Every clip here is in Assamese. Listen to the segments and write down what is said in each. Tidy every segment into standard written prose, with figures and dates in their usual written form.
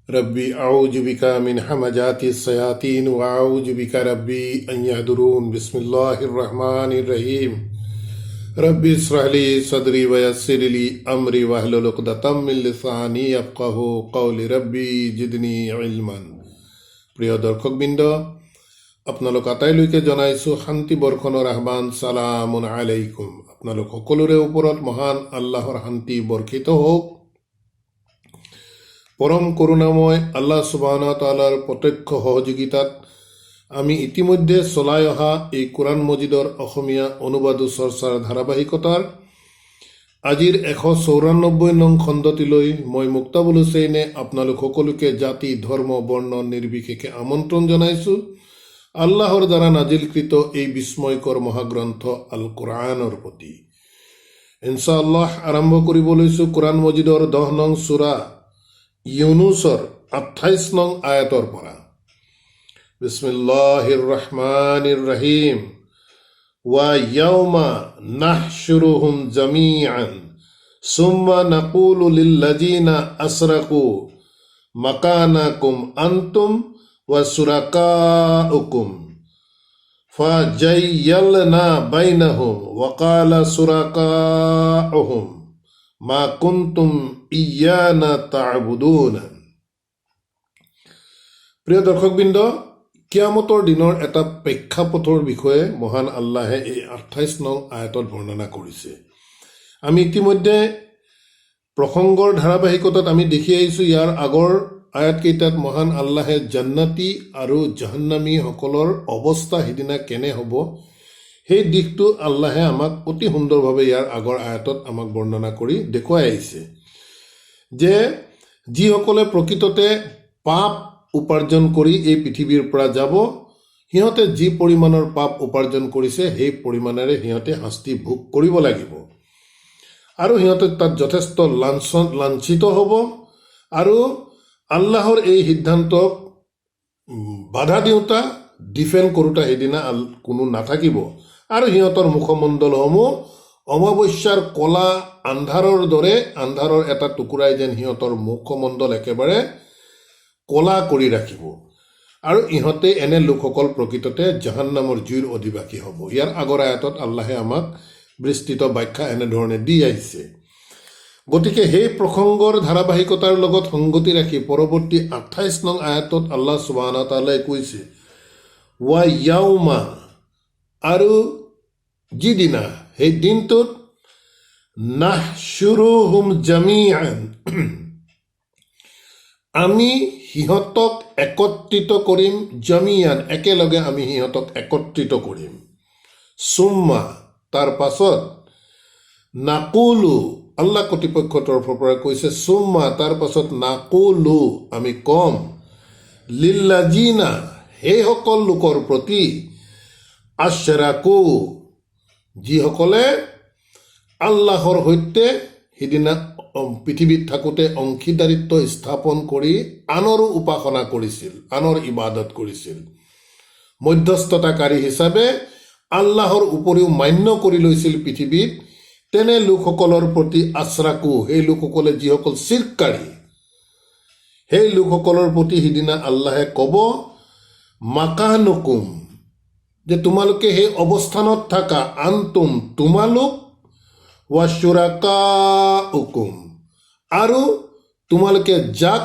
रब्बी आऊज़ु बिका मिन हमाजाति शयातीन व आऊज़ु बिका रब्बी अन यहदुरून बिस्मिल्लाहिर रहमानिर रहीम रब्बी इश्रह ली सदरी व यस्सिर ली अमरी वहलुल उक़दतम मिन लिसानी यफ़क़हू क़ौली रब्बी जिदनी इल्मान। প্ৰিয় দৰ্শকবৃন্দ, আপোনালোক আটাইলৈকে জনাইছোঁ শান্তি বৰ্ষণৰ আহ্বান। সালামুন আলাইকুম। আপোনালোক সকলোৰে ওপৰত মহান আল্লাহৰ শান্তি বৰ্ষিত হওক। পৰম কৰুণাময় আল্লাহ সুবহানাহু ওয়া তাআলাৰ প্ৰত্যক্ষ সহযোগিতাত আমি ইতিমধ্যে চলাই অহা এই কোৰআন মজিদৰ অসমীয়া অনুবাদ চৰ্চাৰ ধাৰাবাহিকতাৰ আজিৰ 194 নং খণ্ডটিলৈ মই মুক্তাবুল হুছেইনে আপোনালোক সকলোকে জাতি ধৰ্ম বৰ্ণ নিৰ্বিশেষে আমন্ত্ৰণ জনাইছোঁ আল্লাহৰ দ্বাৰা নাজিলকৃত এই বিস্ময়কৰ মহাগ্ৰন্থ আল কোৰআনৰ প্ৰতি। ইনশাআল্লাহ আৰম্ভ কৰিব লৈছোঁ কোৰআন মজিদৰ 10 নং সূৰা ইউনুসৰ 28 নং আয়াতৰ পৰা। বিসমিল্লাহিৰ ৰহমানিৰ ৰহিম ওয়া ইয়াউমা নাহশুরুহুম জামিআন সুম্মা নাকুলু লিল্লাযিনা আসরাকু মাকানাকুম আনতুম ওয়া সুরাকাউকুম ফাজাইয়ালনা বাইনাহুম ওয়া ক্বালা সুরাকাউহুম মা কুনতুম ইয়ানা তা'বুদুন। প্ৰিয় দৰ্শকবৃন্দ, কিয়ামতৰ দিনৰ এটা প্ৰেক্ষাপটৰ বিষয়ে মহান আল্লাহে এই 28 নং আয়াতত বৰ্ণনা কৰিছে। আমি ইতিমধ্যে প্ৰসংগৰ ধাৰাবাহিকতাত আমি দেখি আহিছোঁ ইয়াৰ আগৰ আয়াতকেইটাত মহান আল্লাহে জান্নাতি আৰু জাহান্নামী সকলৰ অৱস্থা সিদিনা কেনে হ'ব সেই দিশটো আল্লাহে আমাক অতি সুন্দৰভাৱে ইয়াৰ আগৰ আয়াতত আমাক বৰ্ণনা কৰি দেখুৱাই আহিছে যে যিসকলে প্ৰকৃততে পাপ উপাৰ্জন কৰি এই পৃথিৱীৰ পৰা যাব, সিহঁতে যি পৰিমাণৰ পাপ উপাৰ্জন কৰিছে সেই পৰিমাণেৰে সিহঁতে শাস্তি ভোগ কৰিব লাগিব আৰু সিহঁতে তাত যথেষ্ট লাঞ্ছিত হ'ব আৰু আল্লাহৰ এই সিদ্ধান্তক বাধা দিওঁতা ডিফেণ্ড কৰোঁতা সেইদিনা কোনো নাথাকিব আৰু সিহঁতৰ মুখমণ্ডলসমূহ অমাৱস্যাৰ কলা আন্ধাৰৰ দৰে, আন্ধাৰৰ এটা টুকুৰাই যেন সিহঁতৰ মুখমণ্ডল একেবাৰে কলা কৰি ৰাখিব আৰু ইহঁতে এনে লোকসকল প্ৰকৃততে জাহান্নামৰ জুইৰ অধিবাসী হ'ব। ইয়াৰ আগৰ আয়াতত আল্লাহে আমাক বিস্তৃত ব্যাখ্যা এনেধৰণে দি আহিছে। গতিকে সেই প্ৰসংগৰ ধাৰাবাহিকতাৰ লগত সংগতি ৰাখি পৰৱৰ্তী 28 নং আয়াতত আল্লাহ সুবহানাহু ওয়া তাআলাই কৈছে ওয়া ইয়াউমা, আৰু যিদিনা, সেই দিনটোত নাহশুৰুহুম জামিআন, আমি সিহঁতক একত্ৰিত কৰিম, জামিয়ান একেলগে আমি সিহঁতক একত্ৰিত কৰিম, সুম্মা তাৰ পাছত, নাকুলু আল্লাহ কৰ্তৃপক্ষৰ তৰফৰ পৰা কৈছে সুম্মা তাৰ পাছত, নাকুলু আমি কম, লিল্লাযিনা সেইসকল লোকৰ প্ৰতি, আশৰাকু যিসকলে আল্লাহৰ সৈতে সিদিনা পৃথিৱীত থাকোঁতে অংশীদাৰিত্ব স্থাপন কৰি আনৰো উপাসনা কৰিছিল, আনৰ ইবাদত কৰিছিল, মধ্যস্থতাকাৰী হিচাপে আল্লাহৰ উপৰিও মান্য কৰি লৈছিল পৃথিৱীত, তেনে লোকসকলৰ প্ৰতি আশৰাকু সেই লোকসকলে যিসকল চিৰ্ককাৰী, সেই লোকসকলৰ প্ৰতি সিদিনা আল্লাহে ক'ব মাকানুকুম, যে তোমালোকে সেই অৱস্থানত থাকা, আনতুম তোমালোক, ওয়া শুৰাকাউকুম আৰু তোমালোকে যাক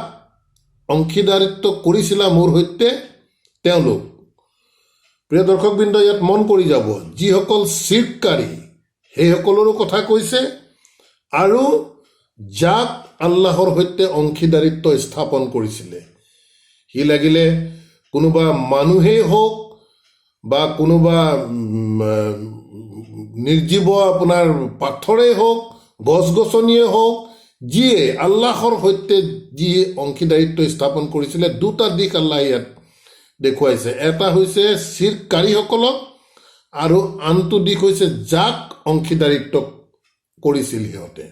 অংশীদাৰিত্ব কৰিছিলা মোৰ সৈতে তেওঁলোক। প্ৰিয় দৰ্শকবৃন্দ, ইয়াত মন কৰি যাব যিসকল চিৰ্ককাৰী সেইসকলৰো কথা কৈছে আৰু যাক আল্লাহৰ সৈতে অংশীদাৰিত্ব স্থাপন কৰিছিলে, সি লাগিলে কোনোবা মানুহেই হওক বা কোনোবা নিৰ্জীৱ আপোনাৰ পাথৰেই হওক, গছ গছনিয়ে হওক, যিয়ে আল্লাহৰ সৈতে যি অংশীদাৰিত্ব স্থাপন কৰিছিলে, দুটা দিশ আল্লাহ ইয়াত দেখুৱাইছে। এটা হৈছে চিৰ্ককাৰীসকলক আৰু আনটো দিশ হৈছে যাক অংশীদাৰিত্ব কৰিছিল সিহঁতে।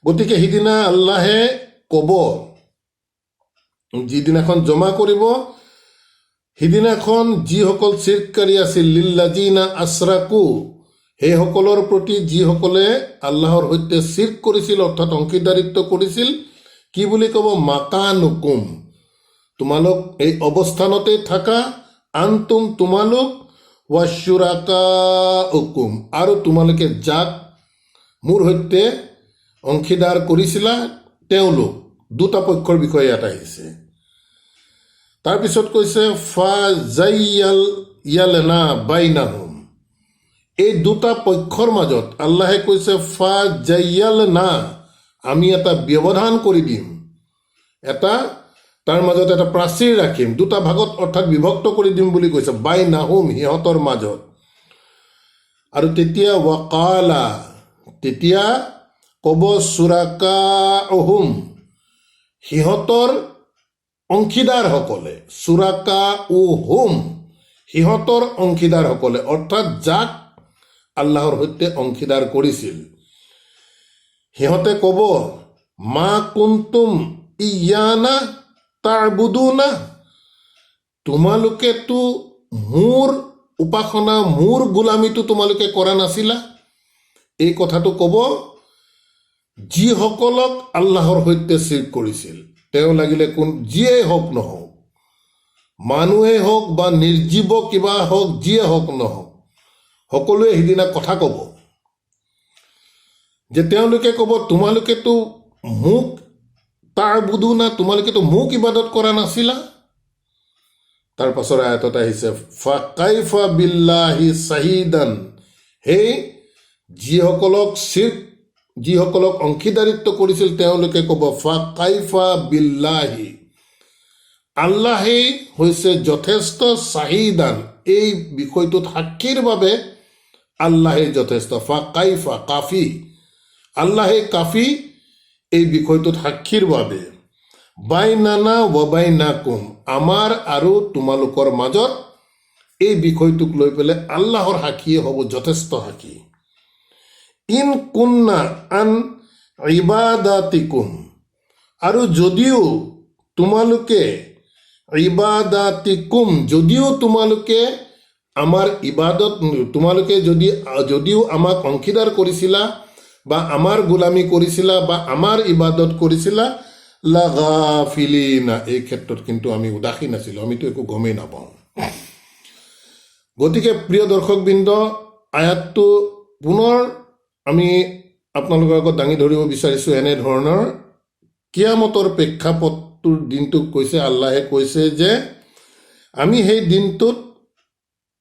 গতিকে সিদিনা আল্লাহে ক'ব, যিদিনাখন জমা কৰিব, সিদিনাখন যিসকল চিৰ্ককাৰী আছিল, লিল্লাযিনা আশৰাকু সেইসকলৰ প্ৰতি যিসকলে আল্লাহৰ সৈতে চিৰ্ক কৰিছিল অৰ্থাৎ অংশীদাৰিত্ব কৰিছিল, কি বুলি ক'ব? মাকানুকুম, তোমালোক এই অৱস্থানতে থাকা, আন্তুম তোমালোক, ৱাশুৰাকাউকুম আৰু তোমালোকে যাক মোৰ সৈতে অংশীদাৰ কৰিছিলা তেওঁলোক। দুটা পক্ষৰ বিষয়ে ইয়াত আহিছে। তাৰপিছত কৈছে ফাজাইয়ালনা বাইনাহুম, এই দুটা পক্ষৰ মাজত আল্লাহে কৈছে ফাজাইয়ালনা, আমি এটা ব্যৱধান কৰি দিম, তাৰ মাজত এটা প্ৰাচীৰ ৰাখিম, দুটা ভাগত অৰ্থাৎ বিভক্ত কৰি দিম বুলি কৈছে, বাইনাহুম, সিহঁতৰ মাজত। আৰু তেতিয়া ৱাকালা, তেতিয়া ক'ব চুৰাকাউহুম, সিহঁতৰ অংশীদাৰসকলে, চুৰাকাউহুম, সিহঁতৰ অংশীদাৰসকলে, অৰ্থাৎ যাক আল্লাহৰ সৈতে অংশীদাৰ কৰিছিল, সিহঁতে ক'ব মা কুন্তুম ইয়ানা তা'বুদুনা, তোমালোকেতো মোৰ উপাসনা, মোৰ গোলামীটো তোমালোকে কৰা নাছিলা। এই কথাটো ক'ব যিসকলক আল্লাহৰ সৈতে শিৰক কৰিছিল। তেওঁ লাগিলে যিয়েই হওক নহওক, মানুহেই হওক বা নিৰ্জীৱ কিবা হওক, যিয়ে হওক নহওক, সকলোৱে সিদিনা কথা ক'ব যে, তেওঁলোকে ক'ব তোমালোকেতো মোক তা'বুদুনা, তোমালোকেতো মোক ইবাদত কৰা নাছিলা। তাৰ পাছৰ আয়াতত আহিছে ফাকাইফা বিল্লাহি শাহিদান, সেই যিসকলক অংশীদাৰিত্ব কৰিছিল তেওঁলোকে ক'ব ফাকাইফা বিল্লাহি, আল্লাহেই হৈছে যথেষ্ট, শাহিদান, এই বিষয়টোত সাক্ষীৰ বাবে আল্লাহেই যথেষ্ট। ফাকাইফা কাফি, আল্লাহেই কাফি এই বিষয়টোত সাক্ষীৰ বাবে। বাইনানা ৱাবাইনাকুম, আমাৰ আৰু তোমালোকৰ মাজত এই বিষয়টোক লৈ পেলাই আল্লাহৰ সাক্ষীয়ে হ'ব যথেষ্ট সাক্ষী। ইন কুন্না আন ইবাদাতিকুম, আৰু যদিও তোমালোকে আমাৰ ইবাদত, যদিও আমাক অংশীদাৰ কৰিছিলা বা আমাৰ গোলামী কৰিছিলা বা আমাৰ ইবাদত কৰিছিলা, লাগাফিলিনা, এই ক্ষেত্ৰত কিন্তু আমি উদাসীন আছিলোঁ, আমিতো একো গমেই নাপাওঁ। গতিকে প্ৰিয় দৰ্শকবৃন্দ, আয়াতটো পুনৰ আমি আপোনালোকৰ আগত দাঙি ধৰিব বিচাৰিছোঁ এনেধৰণৰ কিয়ামতৰ প্ৰেক্ষাপটটোৰ দিনটোক কৈছে। আল্লাহে কৈছে যে আমি সেই দিনটোত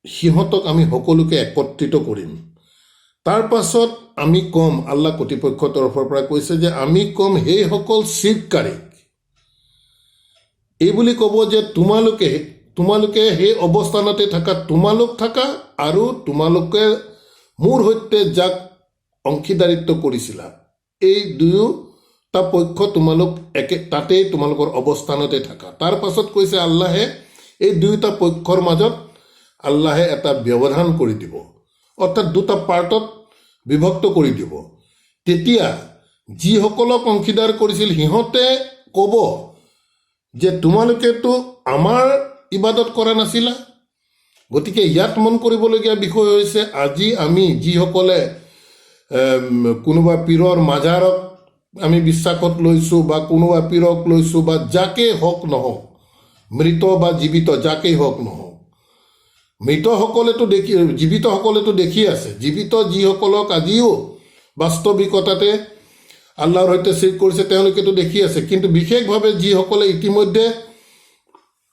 সিহঁতক আমি সকলোকে একত্ৰিত কৰিম। তাৰ পাছত আমি ক'ম, আল্লাহ কৰ্তৃপক্ষৰ তৰফৰ পৰা কৈছে যে আমি ক'ম সেইসকল শিৰককাৰীক, এই বুলি ক'ব যে তোমালোকে সেই অৱস্থানতে থাকা, তোমালোক থাকা আৰু তোমালোকে মোৰ সৈতে যাক অংশীদাৰিত্ব কৰিছিলা, এই দুয়োটা পক্ষ তোমালোক তাতেই তোমালোকৰ অৱস্থানতে থাকা। তাৰ পাছত কৈছে আল্লাহে এই দুয়োটা পক্ষৰ মাজত আল্লাহে এটা ব্যৱধান কৰি দিব, অৰ্থাৎ দুটা পাৰ্টত বিভক্ত কৰি দিব। তেতিয়া যিসকলক অংশীদাৰ কৰিছিল সিহঁতে ক'ব যে তোমালোকেতো আমাৰ ইবাদত কৰা নাছিলা। গতিকে ইয়াত মন কৰিবলগীয়া বিষয় হৈছে, আজি আমি যিসকলে কোনোবা পীৰৰ মাজাৰক আমি বিশ্বাসত লৈছোঁ বা কোনোবা পীৰক লৈছোঁ বা যাকেই হওক নহওক, মৃত বা জীৱিত যাকেই হওক নহওক, জীৱিতসকলেতো দেখি আছে, জীৱিত যিসকলক আজিও বাস্তৱিকতাতে আল্লাহৰ সৈতে শিৰক কৰিছে তেওঁলোকেতো দেখি আছে। কিন্তু বিশেষভাৱে যিসকলে ইতিমধ্যে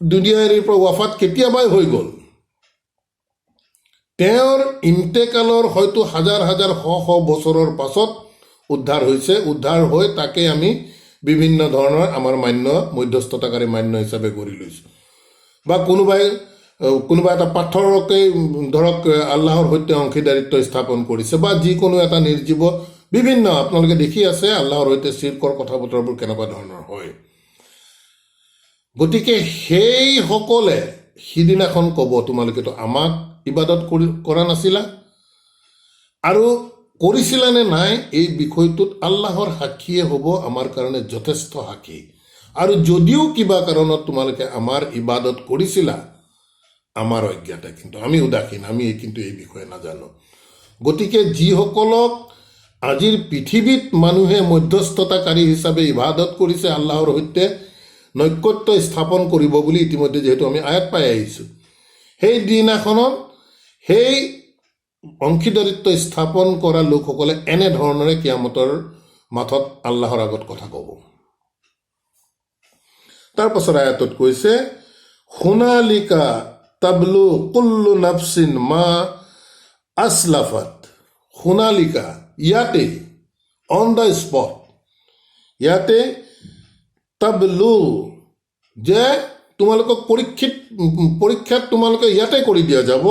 দুনিয়া এৰিৰ পৰা ৱাফাত কেতিয়াবাই হৈ গ'ল, তেওঁৰ ইন্তেকালৰ হয়তো হাজাৰ হাজাৰ শ বছৰৰ পাছত উদ্ধাৰ হৈছে, উদ্ধাৰ হৈ তাকে আমি বিভিন্ন ধৰণৰ আমাৰ মধ্যস্থতাকাৰী মান্য হিচাপে কৰি লৈছোঁ। বা কোনোবা এটা পাথৰকে ধৰক আল্লাহৰ সৈতে অংশীদাৰিত্ব স্থাপন কৰিছে, বা যিকোনো এটা নিৰ্জীৱ, বিভিন্ন আপোনালোকে দেখি আছে আল্লাহৰ সৈতে শিৰকৰ কথা বতৰাবোৰ কেনেকুৱা ধৰণৰ হয়। গতিকে সেইসকলে সিদিনাখন ক'ব তোমালোকেতো আমাক ইবাদত কৰা নাছিলা, আৰু কৰিছিলা নে নাই এই বিষয়টোত আল্লাহৰ সাক্ষীয়ে হ'ব আমাৰ কাৰণে যথেষ্ট সাক্ষী। আৰু যদিও কিবা কাৰণত তোমালোকে আমাৰ ইবাদত কৰিছিলা, আমাৰ অজ্ঞাতে, কিন্তু আমি উদাসীন, আমি কিন্তু এই বিষয়ে নাজানো। গতিকে যিসকলক আজিৰ পৃথিৱীত মানুহে মধ্যস্থতাকাৰী হিচাপে ইবাদত কৰিছে আল্লাহৰ সৈতে নৈকট্য স্থাপন কৰিব বুলি ইতিমধ্যে যিহেতু আমি আয়াত পাই আহিছোঁ, সেই দিনাখনত সেই অংশীদাৰিত্ব স্থাপন কৰা লোকসকলে এনেধৰণেৰে কিয়ামতৰ মাথত আল্লাহৰ আগত কথা ক'ব। তাৰ পাছত আয়াতত কৈছে, হুনালিকা তাবলু কুল্লু নাফচিন মা আসলাফাত। হুনালিকা, ইয়াতে, অন দ্য স্পট, ইয়াতে তাবলু, যে তোমালোকক পৰীক্ষাত তোমালোকে ইয়াতে কৰি দিয়া যাব,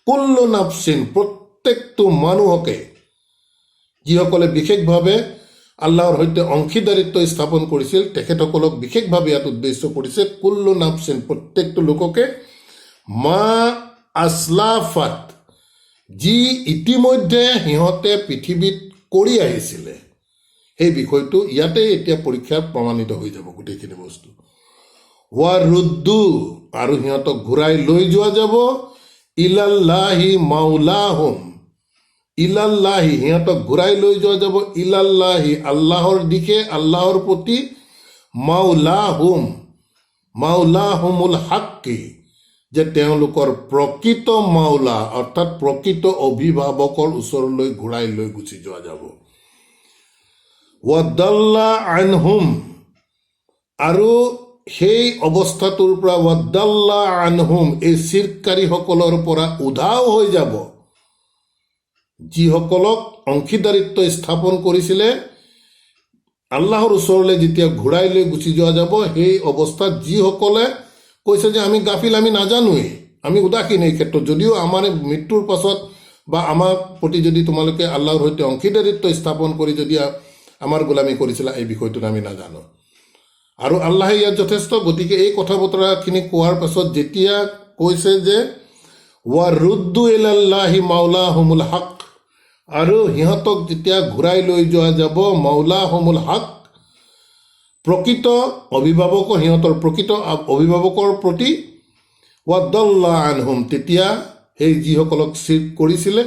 কুল্লু নাফচিন, প্ৰত্যেকটো মানুহকে, যিসকলে বিশেষভাৱে আল্লাহৰ সৈতে অংশীদাৰিত্ব স্থাপন কৰিছিল তেখেতসকলক বিশেষভাৱে ইয়াত উদ্দেশ্য কৰিছে। কুল্লু নাফচিন, প্ৰত্যেকটো লোককে, মা আসলাফাত, যি ইতিমধ্যে সিহঁতে পৃথিৱীত কৰি আহিছিলে সেই বিষয়টো ইয়াতে এতিয়া পৰীক্ষাত প্ৰমাণিত হৈ যাব গোটেইখিনি বস্তু। ৱা ৰুদ্দু, আৰু সিহঁতক ঘূৰাই লৈ যোৱা যাব, ইলাল্লাহি মাউলাহুম, ইলাল্লাহি, সিহঁতক ঘূৰাই লৈ যোৱা যাব, ইলাল্লাহি, আল্লাহৰ দিশে, আল্লাহৰ প্ৰতি, মাউলাহুম, মাউলাহুমুল হাক্কি, যে তেওঁলোকৰ প্ৰকৃত মাওলা অৰ্থাৎ প্ৰকৃত অভিভাৱকৰ ওচৰলৈ ঘূৰাই লৈ গুচি যোৱা যাব। ৱাদাল্লা আনহুম, আৰু সেই অৱস্থাটোৰ পৰা, ৱাদাল্লা আনহুম, এই চিৰকাৰীসকলৰ পৰা উধাও হৈ যাব, যিসকলক অংশীদাৰিত্ব স্থাপন কৰিছিলে আল্লাহৰ ওচৰলৈ যেতিয়া ঘূৰাই লৈ গুচি যোৱা যাব, সেই অৱস্থাত যিসকলে কৈছে যে আমি গাফিল, আমি নাজানোৱেই, আমি উদাসীন এই ক্ষেত্ৰত, যদিও আমাৰ মৃত্যুৰ পাছত বা আমাৰ প্ৰতি যদি তোমালোকে আল্লাহৰ সৈতে অংশীদাৰিত্ব স্থাপন কৰি যদি আমাৰ গোলামী কৰিছিলা, এই বিষয়টোত আমি নাজানো। আৰু আল্লাহে ইয়াত যথেষ্ট, গতিকে এই কথা বতৰাখিনি কোৱাৰ পাছত যেতিয়া কৈছে যে ৱা ৰুদ্দু ইলাল্লাহি মাউলাহুমুল হক, আৰু সিহঁতক যেতিয়া ঘূৰাই লৈ যোৱা যাব মাউলাহুমুল হক, প্ৰকৃত অভিভাৱকৰ, সিহঁতৰ প্ৰকৃত অভিভাৱকৰ প্ৰতি, ৱাদাল্লা আনহুম, তেতিয়া সেই যিসকলক চিৰ্ক কৰিছিলে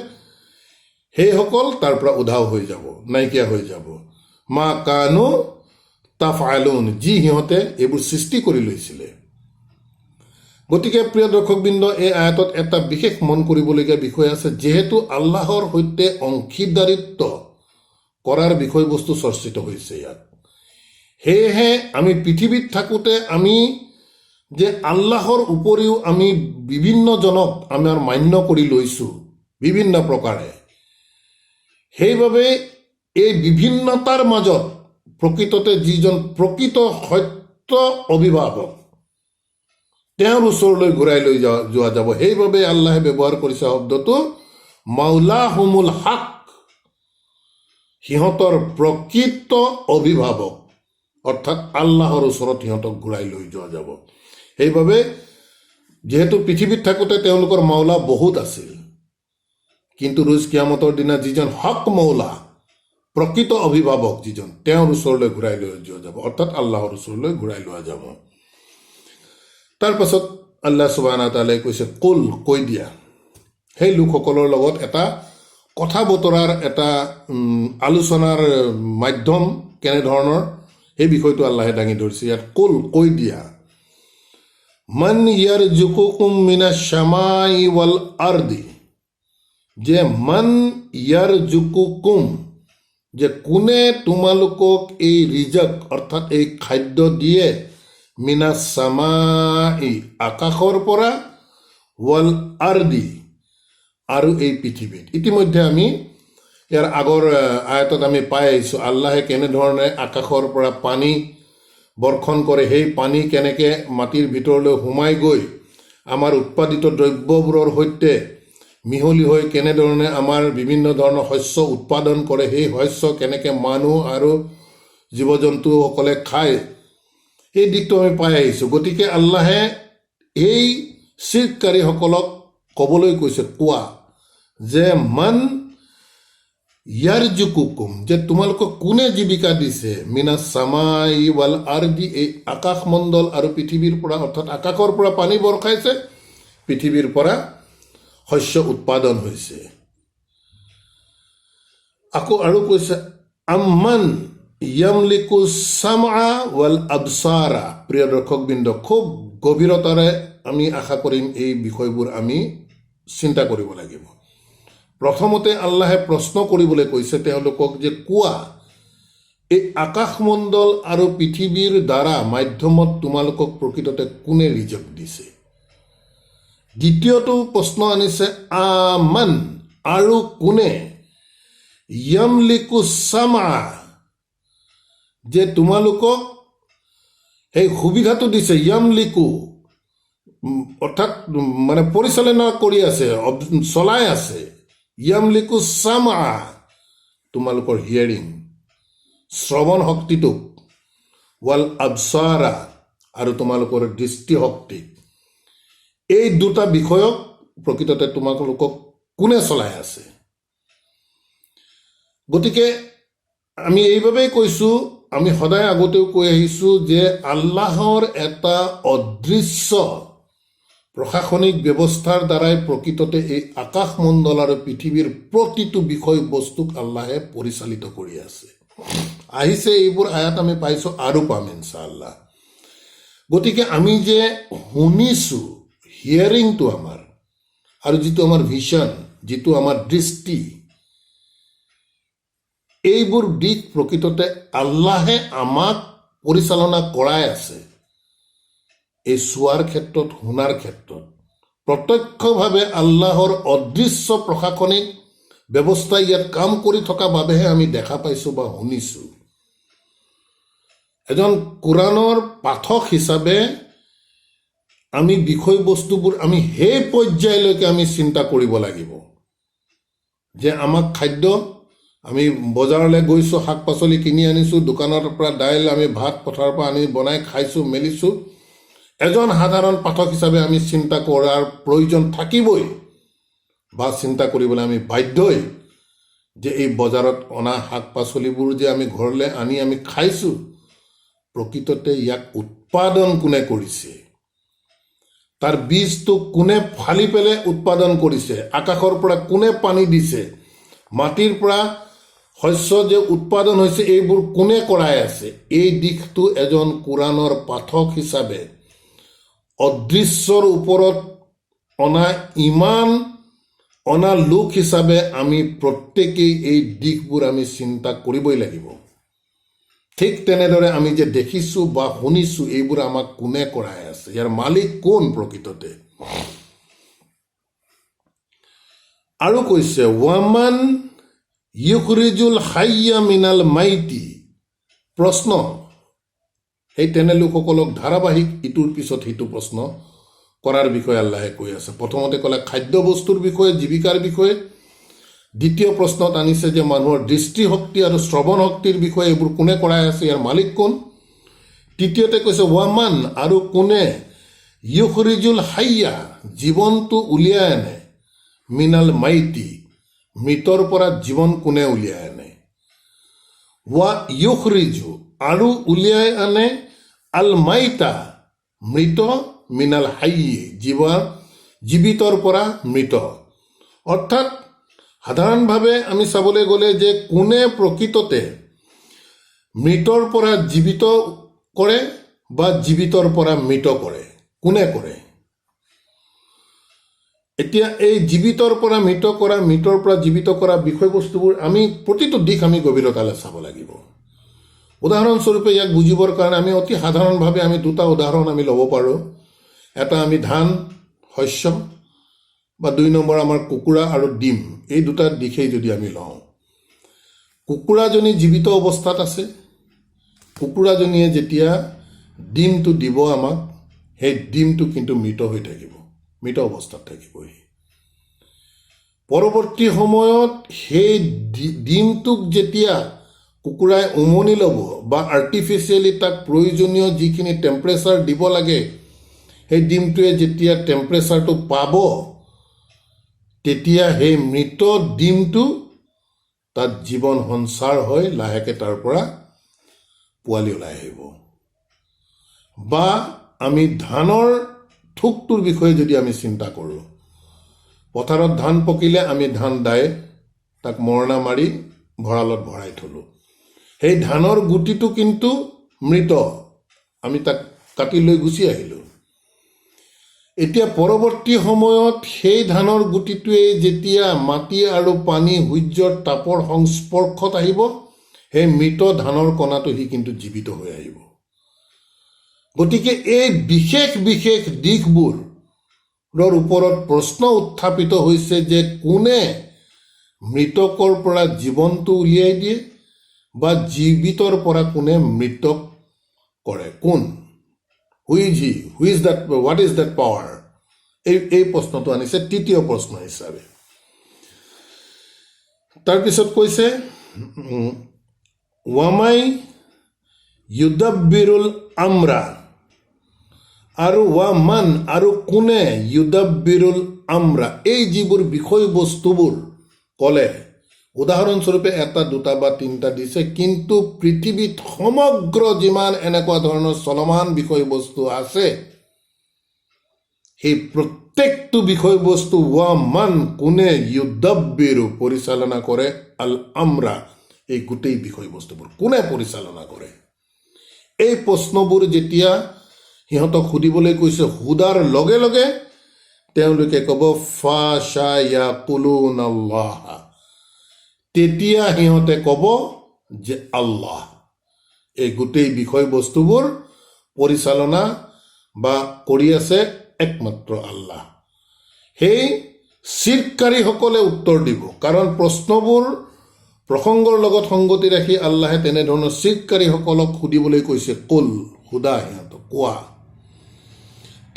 সেইসকল তাৰ পৰা উধাও হৈ যাব, নাইকিয়া হৈ যাব। মা কানু তাফআলুন, যি সিহঁতে এইবোৰ সৃষ্টি কৰি লৈছিলে। গতিকে প্ৰিয় দৰ্শকবৃন্দ, এই আয়াতত এটা বিশেষ মন কৰিবলগীয়া বিষয় আছে। যিহেতু আল্লাহৰ সৈতে অংশীদাৰিত্ব কৰাৰ বিষয়বস্তু চৰ্চিত হৈছে ইয়াত, সেয়েহে আমি পৃথিৱীত থাকোঁতে আমি যে আল্লাহৰ উপৰিও আমি বিভিন্নজনক আমাৰ মান্য কৰি লৈছোঁ বিভিন্ন প্ৰকাৰে, সেইবাবে এই বিভিন্নতাৰ মাজত প্ৰকৃততে যিজন প্ৰকৃত সত্য অভিভাৱক তেওঁৰ ওচৰলৈ ঘূৰাই লৈ যোৱা যাব। সেইবাবে আল্লাহে ব্যৱহাৰ কৰিছে শব্দটো মাউলাহুমুল হক, সিহঁতৰ প্ৰকৃত অভিভাৱক অৰ্থাৎ আল্লাহৰ ওচৰত সিহঁতক ঘূৰাই লৈ যোৱা যাব। সেইবাবে যিহেতু পৃথিৱীত থাকোঁতে তেওঁলোকৰ মাওলা বহুত আছিল, কিন্তু ৰোজ কিয়ামতৰ দিনা যিজন হক মৌলা, প্ৰকৃত অভিভাৱক যিজন, তেওঁৰ ওচৰলৈ ঘূৰাই লৈ যোৱা যাব, অৰ্থাৎ আল্লাহৰ ওচৰলৈ ঘূৰাই লোৱা যাব। তাৰ পাছত আল্লাহ সুবহানাহু ওয়া তাআলাই কৈছে, কুল, কৈ দিয়া, সেই লোকসকলৰ লগত এটা কথা বতৰাৰ এটা আলোচনাৰ মাধ্যম কেনেধৰণৰ সেই বিষয়টো আল্লাহে দাঙি ধৰিছে ইয়াত। কুল, কৈ দিয়া, মান ইয়াৰজুকুকুম মিনাশ শামাই ওয়াল আৰদি, যে মান ইয়াৰজুকুকুম, যে কোনে তোমালোকক এই ৰিজক অৰ্থাৎ এই খাদ্য দিয়ে, মিনাশ শামাই, আকাশৰ পৰা, ওয়াল আৰদি, আৰু এই পৃথিৱীত। ইতিমধ্যে আমি ইয়াৰ আগৰ আয়াতত আমি পাই আহিছোঁ আল্লাহে কেনেধৰণে আকাশৰ পৰা পানী বৰ্ষণ কৰে, সেই পানী কেনেকৈ মাটিৰ ভিতৰলৈ সোমাই গৈ আমাৰ উৎপাদিত দ্ৰব্যবোৰৰ সৈতে মিহলি হৈ কেনেধৰণে আমাৰ বিভিন্ন ধৰণৰ শস্য উৎপাদন কৰে, সেই শস্য কেনেকৈ মানুহ আৰু জীৱ জন্তুসকলে খায়, এই দিশটো আমি পাই আহিছোঁ। গতিকে আল্লাহে এই চিৰ্ককাৰীসকলক ক'বলৈ কৈছে, কোৱা যে মান ইয়াৰজুকুকুম, যে তোমালোকক কোনে জীৱিকা দিছে, মিনাছ সামাই ৱাল আৰদি, এই আকাশমণ্ডল আৰু পৃথিৱীৰ পৰা, অৰ্থাৎ আকাশৰ পৰা পানী বৰষাইছে, পৃথিৱীৰ পৰা শস্য উৎপাদন হৈছে। আকৌ আৰু কৈছে আম্মান ইয়ামলিকু সামআ ওয়াল আবসাৰা। প্ৰিয় দৰ্শকবৃন্দ, খুব গভীৰতাৰে আমি আশা কৰিম এই বিষয়বোৰ আমি চিন্তা কৰিব লাগিব। প্ৰথমতে আল্লাহে প্ৰশ্ন কৰিবলৈ কৈছে তেওঁলোকক যে কোৱা, এই আকাশমণ্ডল আৰু পৃথিৱীৰ দ্বাৰা মাধ্যমত তোমালোকক প্ৰকৃততে কোনে ৰিজক দিছে। দ্বিতীয়টো প্ৰশ্ন আনিছে আমান, আৰু কোনে, ইয়ামলিকু সামআ, যে তোমালোকক সেই সুবিধাটো দিছে। ইয়ামলিকু অৰ্থাৎ মানে পৰিচালনা কৰি আছে, চলাই আছে। ইয়ামলিকু সামআ, তোমালোকৰ হিয়াৰিং, শ্ৰৱণ শক্তিটোক, ৱাল আবসাৰা, আৰু তোমালোকৰ দৃষ্টিশক্তি। এই দুটা বিষয়ক প্ৰকৃততে তোমালোকক কোনে চলাই আছে। গতিকে আমি এইবাবেই কৈছোঁ, আমি সদায় আগতেও কৈ আহিছোঁ যে আল্লাহৰ এটা অদৃশ্য প্ৰশাসনিক ব্যৱস্থাৰ দ্বাৰাই প্ৰকৃততে এই আকাশমণ্ডল আৰু পৃথিৱীৰ প্ৰতিটো বিষয়বস্তুক আল্লাহে পৰিচালিত কৰি আছে। আহিছে এইবোৰ আয়াত আমি পাইছোঁ আৰু পাম ইনশাআল্লাহ। গতিকে আমি যে শুনিছোঁ, হিয়াৰিংটো আমাৰ, আৰু যিটো আমাৰ ভিছন, যিটো আমাৰ দৃষ্টি, এইবোৰ দিশ প্ৰকৃততে আল্লাহে আমাক পৰিচালনা কৰাই আছে। এই চোৱাৰ ক্ষেত্ৰত, শুনাৰ ক্ষেত্ৰত প্ৰত্যক্ষভাৱে আল্লাহৰ অদৃশ্য প্ৰশাসনিক ব্যৱস্থা ইয়াত কাম কৰি থকা বাবেহে আমি দেখা পাইছোঁ বা শুনিছোঁ। এজন কোৰাণৰ পাঠক হিচাপে আমি বিষয়বস্তুবোৰ আমি সেই পৰ্যায়লৈকে আমি চিন্তা কৰিব লাগিব যে আমাক খাদ্য, আমি বজাৰলৈ গৈছোঁ, শাক পাচলি কিনি আনিছোঁ, দোকানৰ পৰা দাইল, আমি ভাত পথাৰৰ পৰা আনি বনাই খাইছোঁ মেলিছোঁ। এজন সাধাৰণ পাঠক হিচাপে আমি চিন্তা কৰাৰ প্ৰয়োজন থাকিবই, বা চিন্তা কৰিবলৈ আমি বাধ্যই যে এই বজাৰত অনা শাক পাচলিবোৰ যে আমি ঘৰলৈ আনি আমি খাইছোঁ, প্ৰকৃততে ইয়াক উৎপাদন কোনে কৰিছে, তাৰ বীজটো কোনে ফালি পেলাই উৎপাদন কৰিছে, আকাশৰ পৰা কোনে পানী দিছে, মাটিৰ পৰা শস্য যে উৎপাদন হৈছে এইবোৰ কোনে কৰাই আছে। এই দিশটো এজন কোৰাণৰ পাঠক হিচাপে অদৃশ্যৰ ওপৰত অনা লোক হিচাপে আমি প্ৰত্যেকেই এই দিশবোৰ আমি চিন্তা কৰিবই লাগিব। ঠিক তেনেদৰে আমি যে দেখিছোঁ বা শুনিছোঁ, এইবোৰ আমাক কোনে কৰাই আছে, ইয়াৰ মালিক কোন প্ৰকৃততে। আৰু কৈছে ওয়ামান ইউখৰিজুল হাইয়া মিনাল মাইতি। প্ৰশ্ন, সেই তেনে লোকসকলক ধাৰাবাহিক ইটোৰ পিছত সিটো প্ৰশ্ন কৰাৰ বিষয়ে আল্লাহে কৈ আছে। প্ৰথমতে ক'লে খাদ্য বস্তুৰ বিষয়ে, জীৱিকাৰ বিষয়ে। দ্বিতীয় প্ৰশ্নত আনিছে যে মানুহৰ দৃষ্টিশক্তি আৰু শ্ৰৱণ শক্তিৰ বিষয়ে, এইবোৰ কোনে কৰাই আছে, ইয়াৰ মালিক কোন। তৃতীয়তে কৈছে ওয়ামান, আৰু কোনে, ইউখৰিজুল হাইয়া, জীৱনটো উলিয়াই আনে, মিনাল মাইতি, মৃতৰ পৰা জীৱন কোনে উলিয়াই আনে, ৱা ইউখৰিজু, আৰু উলিয়াই আনে, আল মাইতা, মৃত, মিনাল হাইয়ি, জীৱিতৰ পৰা মৃত। অৰ্থাৎ সাধাৰণভাৱে আমি চাবলৈ গ'লে যে কোনে প্ৰকৃততে মৃতৰ পৰা জীৱিত কৰে বা জীৱিতৰ পৰা মৃত কৰে, কোনে কৰে। এতিয়া এই জীৱিতৰ পৰা মৃত কৰা, মৃতৰ পৰা জীৱিত কৰা বিষয়বস্তুবোৰ আমি প্ৰতিটো দিশ আমি গভীৰতালৈ চাব লাগিব। উদাহৰণস্বৰূপে ইয়াক বুজিবৰ কাৰণে আমি অতি সাধাৰণভাৱে আমি দুটা উদাহৰণ আমি ল'ব পাৰোঁ। এটা আমি ধান, শস্য, বা 2 নম্বৰ আমাৰ কুকুৰা আৰু ডিম, এই দুটা দিশেই যদি আমি লওঁ। কুকুৰাজনী জীৱিত অৱস্থাত আছে। কুকুৰাজনীয়ে যেতিয়া ডিমটো দিব আমাক, সেই ডিমটো কিন্তু মৃত হৈ থাকিব, মৃত অৱস্থাত থাকিবহি। পৰৱৰ্তী সময়ত সেই ডিমটোক যেতিয়া কুকুৰাই উমনি ল'ব বা আৰ্টিফিচিয়েলি তাক প্ৰয়োজনীয় যিখিনি টেম্পাৰেচাৰ দিব লাগে, সেই ডিমটোৱে যেতিয়া টেম্পাৰেচাৰটো পাব, তেতিয়া সেই মৃত ডিমটো তাত জীৱন সঞ্চাৰ হৈ লাহেকৈ তাৰ পৰা পোৱালি ওলাই আহিব। বা আমি ধানৰ থোকটোৰ বিষয়ে যদি আমি চিন্তা কৰোঁ, পথাৰত ধান পকিলে আমি ধান দাই তাক মৰণা মাৰি ভঁৰালত ভৰাই থলোঁ। সেই ধানৰ গুটিটো কিন্তু মৃত, আমি তাক কাটি লৈ গুচি আহিলোঁ। এতিয়া পৰৱৰ্তী সময়ত সেই ধানৰ গুটিটোৱে যেতিয়া মাটি আৰু পানী সূৰ্যৰ তাপৰ সংস্পৰ্শত আহিব, সেই মৃত ধানৰ কণাটো সি কিন্তু জীৱিত হৈ আহিব। গতিকে এই বিশেষ বিশেষ দিশবোৰৰ ওপৰত প্ৰশ্ন উত্থাপিত হৈছে যে কোনে মৃতকৰ পৰা জীৱনটো উলিয়াই দিয়ে বা জীৱিতৰ পৰা কোনে মৃতক কৰে, কোন? What is that power? এই প্ৰশ্নটো আনিছে তৃতীয় প্ৰশ্ন হিচাপে। তাৰপিছত কৈছে ৱামাই ইউদাব্বিৰুল আমৰা, আৰু ৱামান আৰু কোনে ইউদাব্বিৰুল আমৰা, এই যিবোৰ বিষয়বস্তুবোৰ ক'লে, উদাহৰণস্বৰূপে এটা দুটা বা তিনিটা দিছে, কিন্তু পৃথিৱীত সমগ্ৰ যিমান এনেকুৱা ধৰণৰ চলমান বিষয়বস্তু আছে, সেই প্ৰত্যেকটো বিষয়বস্তু ৱামান কোনে ইউদাব্বিৰু পৰিচালনা কৰে আল আমৰা, এই গোটেই বিষয়বস্তুবোৰ কোনে পৰিচালনা কৰে? এই প্ৰশ্নবোৰ যেতিয়া সিহঁতক সুধিবলৈ কৈছে, সোধাৰ লগে লগে তেওঁলোকে ক'ব ফাশায়াকুলুনাল্লাহ, তেতিয়া সিহঁতে ক'ব যে আল্লাহ এই গোটেই বিষয়বস্তুবোৰ পৰিচালনা বা কৰি আছে একমাত্ৰ আল্লাহ। সেই চিৰকাৰীসকলে উত্তৰ দিব, কাৰণ প্ৰশ্নবোৰ প্ৰসংগৰ লগত সংগতি ৰাখি আল্লাহে তেনেধৰণৰ চিৰকাৰীসকলক সুধিবলৈ কৈছে, কুল, সোধা সিহঁতক, কোৱা।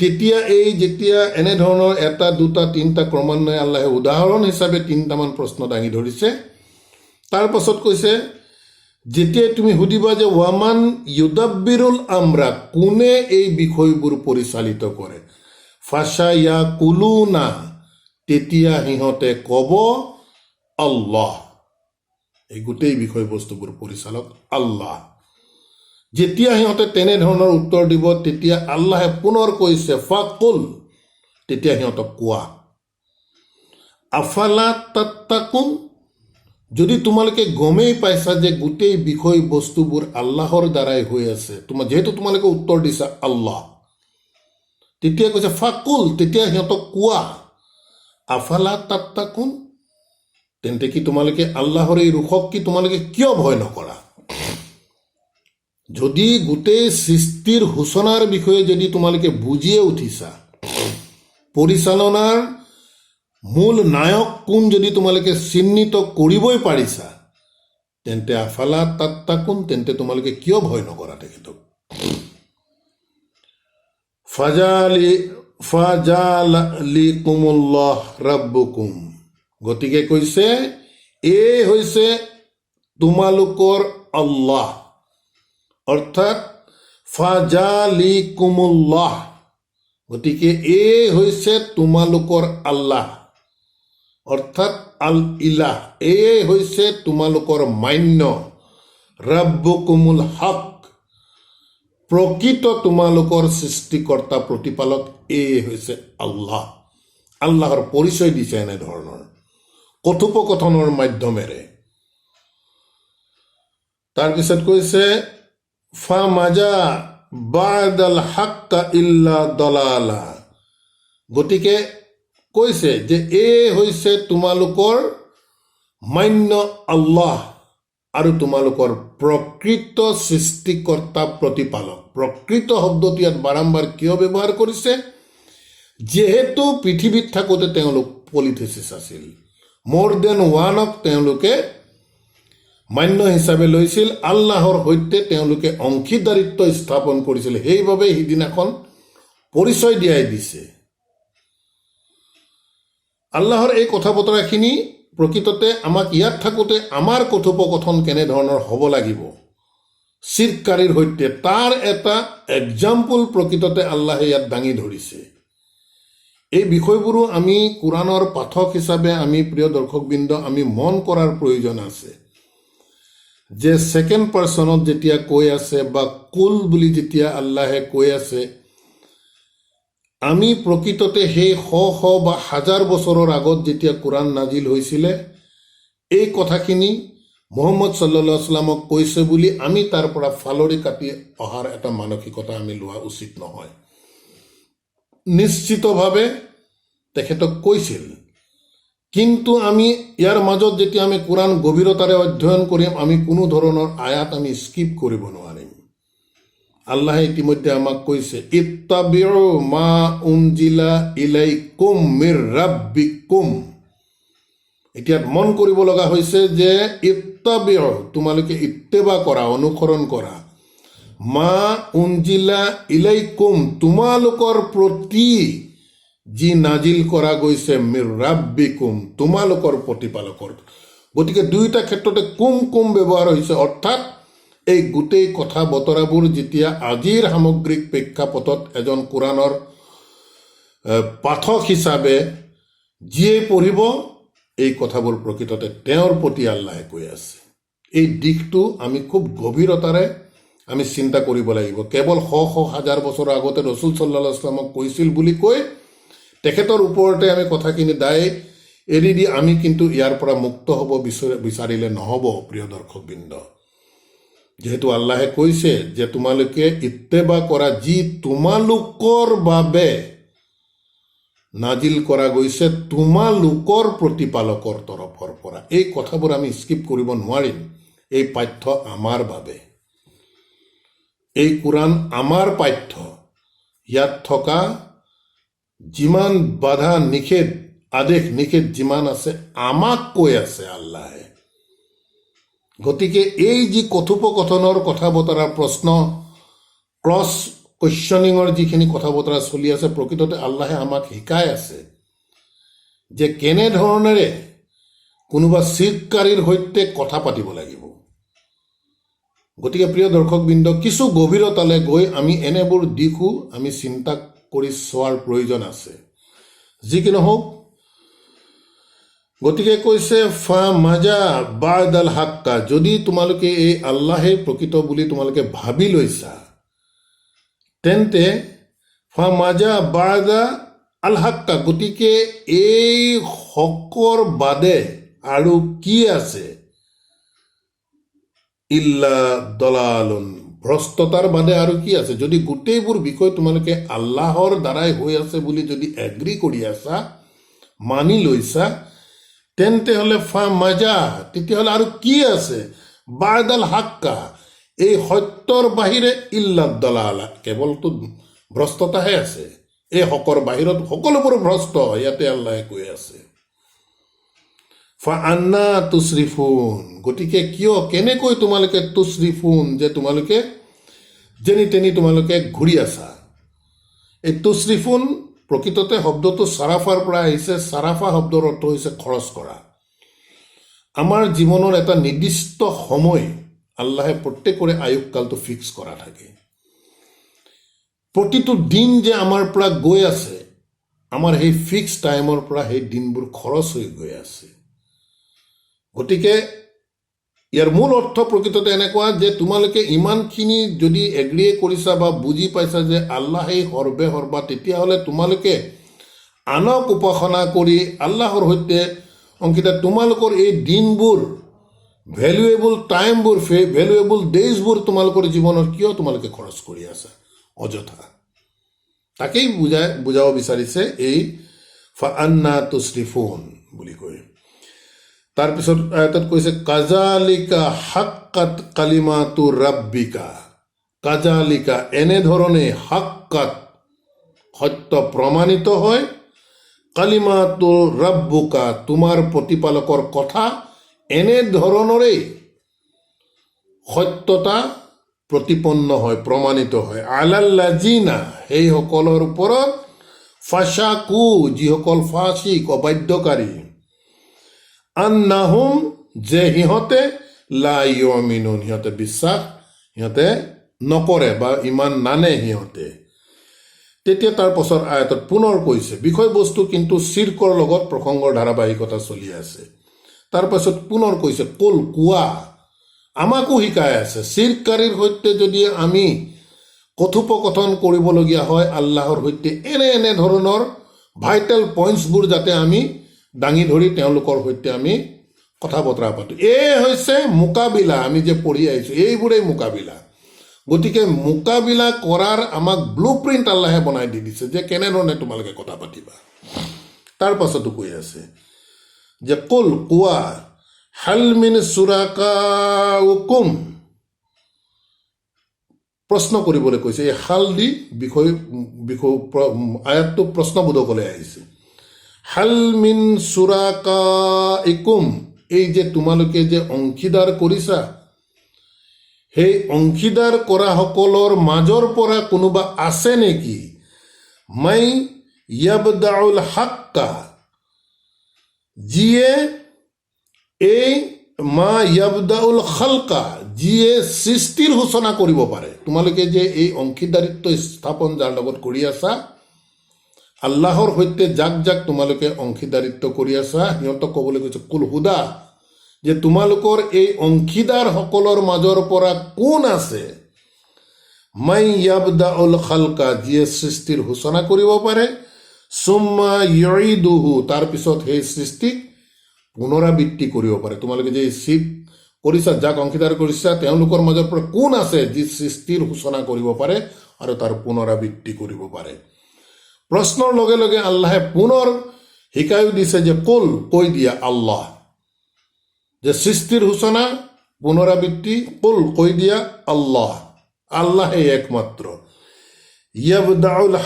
তেতিয়া যেতিয়া এনেধৰণৰ এটা দুটা তিনিটা ক্ৰমান্বয়ে আল্লাহে উদাহৰণ হিচাপে তিনিটামান প্ৰশ্ন দাঙি ধৰিছে, তাৰ পাছত কৈছে যেতিয়াই তুমি সুধিবা যে ৱামান ইউদাব্বিৰুল আমৰা, কোনে এই বিষয়বোৰ পৰিচালিত কৰে, ফাশায়াকুলুনা, তেতিয়া সিহঁতে ক'ব আল্লাহ, এই গোটেই বিষয়বস্তুবোৰ পৰিচালক আল্লাহ। যেতিয়া সিহঁতে তেনেধৰণৰ উত্তৰ দিব, তেতিয়া আল্লাহে পুনৰ কৈছে ফাকুল, তেতিয়া সিহঁতক কোৱা, আফালা তাত্তাকুন, যদি তোমালোকে গমেই পাইছা যে গোটেই বিষয়বস্তুবোৰ আল্লাহৰ দ্বাৰাই হৈ আছে, যিহেতু তোমালোকে উত্তৰ দিছা আল্লাহ, তেতিয়া কৈছে ফাকুল, তেতিয়া সিহঁতক কোৱা, আফালা তাত্তাকুন, তেন্তে কি তোমালোকে আল্লাহৰ এই ৰোষক কি তোমালোকে কিয় ভয় নকৰা? যদি গোটেই সৃষ্টিৰ সূচনাৰ বিষয়ে যদি তোমালোকে বুজিয়ে উঠিছা, পৰিচালনাৰ মূল নায়ক কোন যদি তোমালোকে চিহ্নিত কৰিবই পাৰিছা, তেন্তে আফালা তাত্তাকুন, তেন্তে তোমালোকে কিয় ভয় নকৰা তেখেতক? ফাজালিকুমুল্লাহ ৰাব্বুকুম, গতিকে কৈছে এই হৈছে তোমালোকৰ আল্লাহ, অৰ্থাৎ ফাজালিকুমুল্লাহ, গতিকে এই হৈছে তোমালোকৰ আল্লাহ, অৰ্থাৎ আল ইলাহ, এই হৈছে তোমালোকৰ মান্য, ৰাব্বুকুমুল হক, প্ৰকৃত তোমালোকৰ সৃষ্টিকৰ্তা প্ৰতিপালক, এই হৈছে আল্লাহ। আল্লাহৰ পৰিচয় দিছে এনেধৰণৰ কথোপকথনৰ মাধ্যমেৰে। তাৰপিছত কৈছে ফামাজা বাদাল হাক্কা ইল্লা দলালা, গতিকে কৈছে যে এই হৈছে তোমালোকৰ মান্য আল্লাহ আৰু তোমালোকৰ প্ৰকৃত সৃষ্টিকৰ্তা প্ৰতিপালক। প্ৰকৃত শব্দটো ইয়াত বাৰম্বাৰ কিয় ব্যৱহাৰ কৰিছে? যিহেতু পৃথিৱীত থাকোঁতে তেওঁলোক পলিথিচিছ আছিল, মোৰ দেন ওৱানক তেওঁলোকে মান্য হিচাপে লৈছিল, আল্লাহৰ সৈতে তেওঁলোকে অংশীদাৰিত্ব স্থাপন কৰিছিল, সেইবাবে সিদিনাখন পৰিচয় দিয়াই দিছে। আল্লাহৰ এই কথা বতৰাখিনি প্ৰকৃততে আমাক ইয়াত থাকোঁতে আমাৰ কথোপকথন কেনেধৰণৰ হ'ব লাগিব চিৰকাৰীৰ সৈতে, তাৰ এটা এক্সাম্পল প্ৰকৃততে আল্লাহে ইয়াত দাঙি ধৰিছে। এই বিষয়বোৰো আমি কোৰাণৰ পাঠক হিচাপে আমি প্ৰিয় দৰ্শকবৃন্দ আমি মন কৰাৰ প্ৰয়োজন আছে যে ছেকেণ্ড পাৰ্চনত যেতিয়া কৈ আছে বা কুল বুলি যেতিয়া আল্লাহে কৈ আছে, আমি প্ৰকৃততে সেই শ শ বা হাজাৰ বছৰৰ আগত যেতিয়া কোৰাণ নাজিল হৈছিলে, এই কথাখিনি মুহাম্মদ সাল্লাল্লাহু আলাইহি ওয়াসাল্লামক কৈছে বুলি আমি তাৰ পৰা ফালৰি কাটি অহাৰ এটা মানসিকতা আমি লোৱা উচিত নহয়। নিশ্চিতভাৱে তেখেতক কৈছিল, কিন্তু আমি ইয়াৰ মাজত যেতিয়া আমি কোৰাণ গভীৰতাৰে অধ্যয়ন কৰিম, আমি কোনো ধৰণৰ আয়াত আমি স্কিপ কৰিব নোৱাৰিম। আল্লাহে ইতিমধ্যে আমাক কৈছে, ইত্তাবিউ মা উনজিলা ইলাইকুম মিৰ ৰাব্বিকুম। এতিয়া মন কৰিব লগা হৈছে যে ইত্তাবিউ, তোমালোকে ইত্তেবা কৰা, অনুসৰণ কৰা, মা উনজিলা ইলাইকুম, তোমালোকৰ প্ৰতি যি নাজিল কৰা গৈছে, মিৰ ৰাব্বিকুম, তোমালোকৰ প্ৰতিপালকৰ। গতিকে দুয়োটা ক্ষেত্ৰতে কুম কুম ব্যৱহাৰ হৈছে, অৰ্থাৎ এই গোটেই কথা বতৰাবোৰ যেতিয়া আজিৰ সামগ্ৰিক প্ৰেক্ষাপটত এজন কোৰাণৰ পাঠক হিচাপে যিয়ে পঢ়িব, এই কথাবোৰ প্ৰকৃততে তেওঁৰ প্ৰতি আল্লাহে কৈ আছে। এই দিশটো আমি খুব গভীৰতাৰে আমি চিন্তা কৰিব লাগিব। কেৱল শ শ হাজাৰ বছৰৰ আগতে ৰচুল সাল্লাল্লাহু আলাইহি ওয়াসাল্লামক কৈছিল বুলি কৈ তেখেতৰ ওপৰতে আমি কথাখিনি দায় এৰি দি আমি কিন্তু ইয়াৰ পৰা মুক্ত হ'ব বিচাৰিলে নহ'ব। প্ৰিয় দৰ্শকবৃন্দ, যিহেতু আল্লাহে কৈছে যে তোমালোকে ইত্তেবা কৰা, যি তোমালোকৰ বাবে নাজিল কৰা গৈছে তোমালোকৰ প্ৰতিপালকৰ তৰফৰ পৰা। এই কথাবোৰ আমি স্কিপ কৰিব নোৱাৰিম। এই পাঠ্য আমাৰ বাবে, এই কোৰাণ আমাৰ পাঠ্য। ইয়াত থকা যিমান বাধা নিষেধ, আদেশ নিষেধ যিমান আছে, আমাক কৈ আছে আল্লাহে। গতিকে এই যি কথোপকথনৰ কথা বতৰা, প্ৰশ্ন ক্ৰছ কুৱেশ্যনিঙৰ যিখিনি কথা বতৰা চলি আছে, প্ৰকৃততে আল্লাহে আমাক শিকাই আছে যে কেনেধৰণেৰে কোনোবা শিৰকাৰীৰ সৈতে কথা পাতিব লাগিব। গতিকে প্ৰিয় দৰ্শকবৃন্দ, কিছু গভীৰতালৈ গৈ আমি এনেবোৰ দিশো আমি চিন্তা কৰি চোৱাৰ প্ৰয়োজন আছে। যি কি নহওক, গতিকে কৈছে ফা মাজা বাদাল হাক্কা, যদি তোমালোকে এই আল্লাহে প্ৰকৃত বুলি তোমালোকে ভাবি লৈছা, তেন্তে ফা মাজা বাদা আল হাক্কা, গতিকে এই হকৰ বাদে আৰু কি আছে, ইল্লা দলালুন, ভ্ৰষ্টতাৰ বাদে আৰু কি আছে। যদি গোটেইবোৰ বিষয় তোমালোকে আল্লাহৰ দ্বাৰাই হৈ আছে বুলি যদি এগ্ৰী কৰি আছা, মানি লৈছা, তেন্তে হ'লে ফা মাজা, তেতিয়াহ'লে আৰু কি আছে, বাদাল হাক্কা, এই সত্যৰ বাহিৰে ইল্লা দলালা, কেৱলতো ভ্ৰষ্টতাহে আছে। এই হকৰ বাহিৰত সকলোবোৰ ভ্ৰষ্ট, ইয়াতে আল্লাহে কৈ আছে। ফা আন্না তুছৰিফুন, গতিকে কিয়, কেনেকৈ তোমালোকে তুছৰিফুন, যে তোমালোকে যেনি তেনি তোমালোকে ঘূৰি আছা। এই তুছৰিফুন প্ৰকৃততে শব্দটো চাৰাফাৰ পৰা আহিছে। চাৰাফা শব্দৰ অৰ্থ হৈছে খৰচ কৰা। আমাৰ জীৱনৰ এটা নিৰ্দিষ্ট সময় আল্লাহে প্ৰত্যেকৰে আয়ুসকালটো ফিক্স কৰা থাকে। প্ৰতিটো দিন যে আমাৰ পৰা গৈ আছে, আমাৰ সেই ফিক্স টাইমৰ পৰা সেই দিনবোৰ খৰচ হৈ গৈ আছে। গতিকে ইয়াৰ মূল অৰ্থ প্ৰকৃততে এনেকুৱা যে তোমালোকে ইমানখিনি যদি এগ্ৰিয়ে কৰিছা বা বুজি পাইছা যে আল্লাহেই সৰ্বে সৰ্বা, তেতিয়াহ'লে তোমালোকে আনক উপাসনা কৰি আল্লাহৰ সৈতে অংকিত তোমালোকৰ এই দিনবোৰ, ভেলুৱেবল টাইমবোৰ, ভেলুৱেবল ডেইজবোৰ তোমালোকৰ জীৱনত কিয় তোমালোকে খৰচ কৰি আছা অযথা। তাকেই বুজাব বিচাৰিছে এই ফা আন্না তুছৰিফুন বুলি কৈ। তাৰপিছত আয়াতত কৈছে কাজালিকা হাক্কাত কালিমাতু ৰাব্বিকা, কাজালিকা, এনেধৰণে হাক্কাত, সত্য প্ৰমাণিত হয়, কালিমাতু ৰাব্বুকা, তোমাৰ প্ৰতিপালকৰ কথা এনেধৰণৰেই সত্যতা প্ৰতিপন্ন হয়, প্ৰমাণিত হয়। আলাল্লাজিনা, সেইসকলৰ ওপৰত, ফাচাকু, যিসকল ফাচিক, অবাধ্যকাৰী, আন্নাহুম, যে সিহঁতে লা ইউমিনুন, সিহঁতে বিশ্বাস সিহঁতে নকৰে বা ইমান নানে সিহঁতে। তেতিয়া তাৰ পাছৰ আয়াতত পুনৰ কৈছে, বিষয়বস্তু কিন্তু চিৰ্কৰ লগত প্ৰসংগৰ ধাৰাবাহিকতা চলি আছে। তাৰ পাছত পুনৰ কৈছে, কুল, কোৱা, আমাকো শিকাই আছে, চিৰকাৰীৰ সৈতে যদি আমি কথোপকথন কৰিবলগীয়া হয় আল্লাহৰ সৈতে, এনে ধৰণৰ ভাইটেল পইণ্টছবোৰ যাতে আমি দাঙি ধৰি তেওঁলোকৰ সৈতে আমি কথা বতৰা পাতোঁ। এই হৈছে মোকাবিলা, আমি যে পঢ়ি আহিছোঁ এইবোৰেই মোকাবিলা। গতিকে মোকাবিলা কৰাৰ আমাক ব্লু প্ৰিণ্ট আল্লাহে বনাই দি দিছে যে কেনেধৰণে তোমালোকে কথা পাতিবা। তাৰ পাছতো কৈ আছে যে কুল কোৱা হাল মিন চুৰাকাউকুম, প্ৰশ্ন কৰিবলৈ কৈছে। এই হাল দি বিষয় আয়াতটো প্ৰশ্নবোধকলৈ আহিছে। হাল মিন চুৰাকাইকুম, এই যে তোমালোকে যে অংশীদাৰ কৰিছা, সেই অংশীদাৰ কৰাসকলৰ মাজৰ পৰা কোনোবা আছে নেকি? মাই ইয়াবদাউল হাক্কা, যিয়ে এই মা ইয়াবদাউল খালকা, যিয়ে সৃষ্টিৰ সূচনা কৰিব পাৰে। তোমালোকে যে এই অংশীদাৰিত্ব স্থাপন যাৰ লগত কৰি আছা, আল্লাহৰ সৈতে যাক যাক তোমালোকে অংশীদাৰিত্ব কৰি আছা, সিহঁতক ক'বলৈ কৈছে কুল হুদা, যে তোমালোকৰ এই অংশীদাৰসকলৰ মাজৰ পৰা কোন আছে? মাই ইয়াবদাউল খালকা, যিয়ে সৃষ্টিৰ সূচনা কৰিব পাৰে, সুম্মা ইউইদুহু, তাৰপিছত সেই সৃষ্টিক পুনৰাবৃত্তি কৰিব পাৰে। তোমালোকে যে শিৱ কৰিছা, যাক অংশীদাৰ কৰিছা, তেওঁলোকৰ মাজৰ পৰা কোন আছে যি সৃষ্টিৰ সূচনা কৰিব পাৰে আৰু তাৰ পুনৰাবৃত্তি কৰিব পাৰে? প্ৰশ্নৰ লগে লগে আল্লাহে পুনৰ শিকায়ো দিছে যে কুল, কৈ দিয়া আল্লাহ, যে সৃষ্টিৰ সূচনা পুনৰাবৃত্তি, কুল কৈ দিয়া আল্লাহ, আল্লাহে একমাত্ৰ। ইয়াবদাউল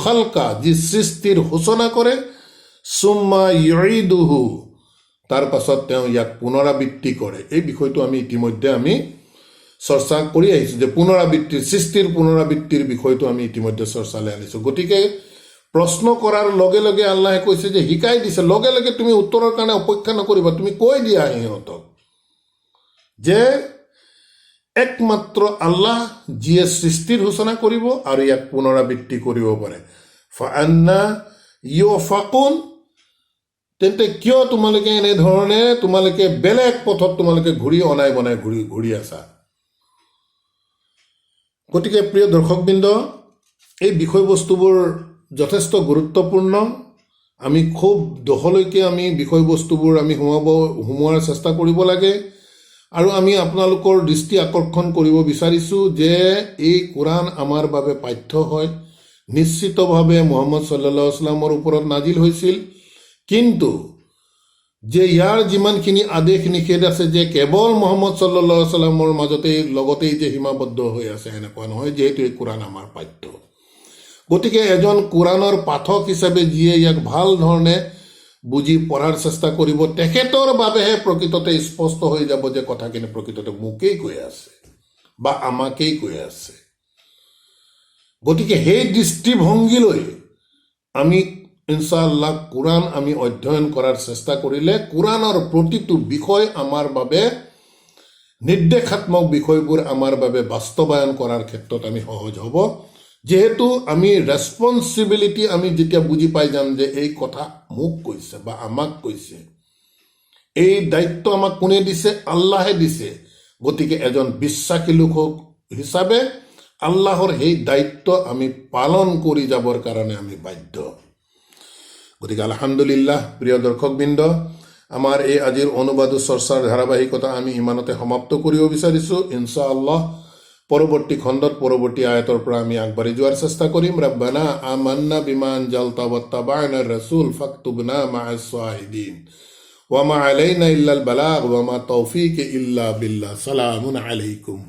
খালকা, যি সৃষ্টিৰ সূচনা কৰে, সুম্মা ইউইদুহু, তাৰ পাছত তেওঁ ইয়াক পুনৰাবৃত্তি কৰে। এই বিষয়টো আমি ইতিমধ্যে আমি চৰ্চা কৰি আহিছোঁ, যে পুনৰাবৃত্তিৰ, সৃষ্টিৰ পুনৰাবৃত্তিৰ বিষয়টো আমি ইতিমধ্যে চৰ্চালৈ আনিছোঁ। গতিকে প্ৰশ্ন কৰাৰ লগে লগে আল্লাহে কৈছে যে শিকাই দিছে, লগে লগে তুমি উত্তৰৰ কাৰণে অপেক্ষা নকৰিবা, তুমি কৈ দিয়া সিহঁতক যে একমাত্ৰ আল্লাহ, যিয়ে সৃষ্টিৰ সূচনা কৰিব আৰু ইয়াক পুনৰাবৃত্তি কৰিব পাৰে। ফাআন্না ইউফাকুন, তেন্তে কিয় তোমালোকে এনেধৰণে তোমালোকে বেলেগ পথত তোমালোকে ঘূৰি অনাই বনাই ঘূৰি আছা? গতিকে প্ৰিয় দৰ্শকবৃন্দ, এই বিষয়বস্তুবোৰ যথেষ্ট গুৰুত্বপূৰ্ণ। আমি খুব দহলৈকে আমি বিষয়বস্তুবোৰ আমি সোমোৱাৰ চেষ্টা কৰিব লাগে। আৰু আমি আপোনালোকৰ দৃষ্টি আকৰ্ষণ কৰিব বিচাৰিছোঁ যে এই কোৰাণ আমাৰ বাবে পাঠ্য হয়। নিশ্চিতভাৱে মুহাম্মদ সাল্লাল্লাহু আলাইহি ওয়াসাল্লামৰ ওপৰত নাজিল হৈছিল, কিন্তু যে ইয়াৰ যিমানখিনি আদেশ নিষেধ আছে যে কেৱল মুহাম্মদ সাল্লাল্লাহু আলাইহি ওয়াসাল্লামৰ লগতেই যে সীমাবদ্ধ হৈ আছে, এনেকুৱা নহয়, যিহেতু এই কোৰাণ আমাৰ পাঠ্য। গতিকে এজন কোৰাণৰ পাঠক হিচাপে যিয়ে ইয়াক ভাল ধৰণে বুজি পঢ়াৰ চেষ্টা কৰিব, তেখেতৰ বাবেহে প্ৰকৃততে স্পষ্ট হৈ যাব যে কথাখিনি প্ৰকৃততে মোকেই কৈ আছে বা আমাকেই কৈ আছে। গতিকে সেই দৃষ্টিভংগীলৈ আমি ইনশাআল্লাহ কোৰাণ আমি অধ্যয়ন কৰাৰ চেষ্টা কৰিলে কোৰাণৰ প্ৰতিটো বিষয় আমাৰ বাবে, নিৰ্দেশাত্মক বিষয়বোৰ আমাৰ বাবে বাস্তৱায়ন কৰাৰ ক্ষেত্ৰত আমি সহজ হ'ব। যেহেতু আমি ৰেছপনচিবিলিটি আমি যেতিয়া বুজি পাই যাম যে এই কথা মোক কৈছে বা আমাক কৈছে, এই দায়িত্ব আমাক কোনে দিছে? আল্লাহে দিছে। গতিকে এজন বিশ্বাসী লোক হিচাপে আল্লাহৰ সেই দায়িত্ব আমি পালন কৰি যাবৰ কাৰণে আমি বাধ্য। গতিকে আলহামদুলিল্লাহ, প্ৰিয় দৰ্শকবৃন্দ, আমাৰ এই আজিৰ অনুবাদ চৰ্চাৰ ধাৰাবাহিকতা আমি ইমানতে সমাপ্ত কৰিব বিচাৰিছোঁ। ইনশাআল্লাহ পৰৱৰ্তী খণ্ডত পৰৱৰ্তী আয়াতৰ পৰা আমি আগবাঢ়ি যোৱাৰ চেষ্টা কৰিম। ৰব্বানা আমান্না বিমা আনজালতা ওয়াত্তাবা'না ৰাসূল ফাকতুবনা মা'আস শাহিদিন ওয়া মা আলাইনা ইল্লাল বালাগ ওয়া মা তাওফীকি ইল্লা বিল্লাহ। সালামুন আলাইকুম।